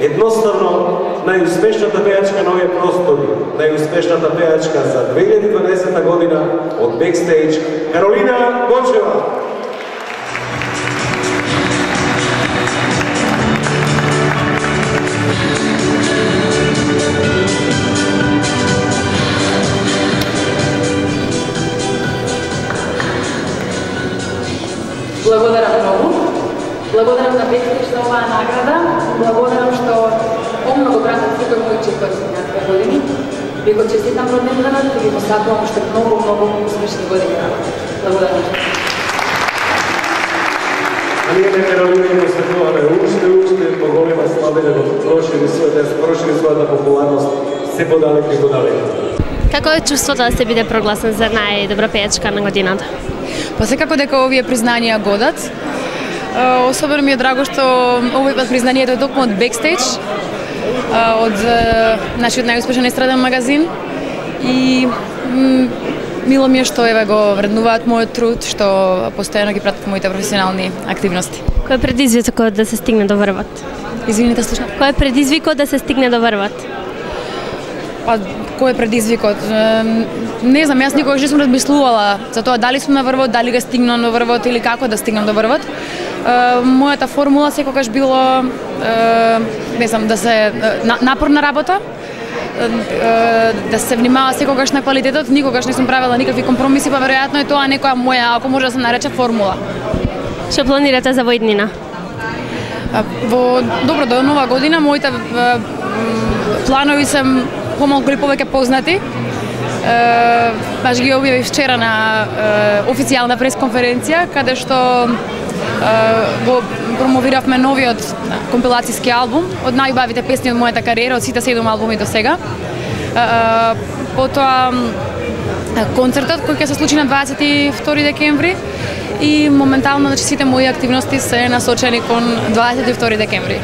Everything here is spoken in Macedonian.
Едноставно, најуспешната пејачка на овие простори, најуспешната пејачка за 2012 година од Бекстејдж, Каролина Гочева. Благодарам многу. Благодарам на Бекстејдж за оваа награда. Благодарам што помногу пратат сите мои четврти на 2 години. Ви го честитам роденденот и ви посакувам уште многу успешни години. Благодарам. А ние на Каролина го посакуваме уште поголема славење да прошири својата популарност се подалеку и подалеку. Како е чувството да се биде прогласен за најдобра пејачка на годината? Па секако дека овие признанија годат. Особено ми е драго што овој пат признанието е токму од Бекстејдж, од нашиот најуспешен естраден магазин и мило ми е што еве го вреднуваат мојот труд, што постојано ги пратат моите професионални активности. Кој е предизвикот да се стигне до врвот? Извините, слушам. Кој е предизвикот да се стигне до врвот? Па, кој е предизвикот? Не знам, јас никогаш не сум размислувала за тоа дали сум на врвот, дали ga стигнам до врвот или како да стигнам до врвот. Мојата формула секогаш било не знам, да се напорна работа, да се внимава секогаш на квалитетот, никогаш не сум правила никакви компромиси, па веројатно е тоа некоја моја, ако може да се нарече, формула. Што планирате за во иднина? Добро, до нова година моите планови се помалку или повеќе познати. Баш ги објавив вчера на официјална пресконференција, каде што го промовиравме новиот компилацијски албум од најубавите песни од мојата кариера, од сите 7 албуми до сега. Потоа концертот кој ќе се случи на 22 декември и моментално сите мои активности се насочени кон 22 декември.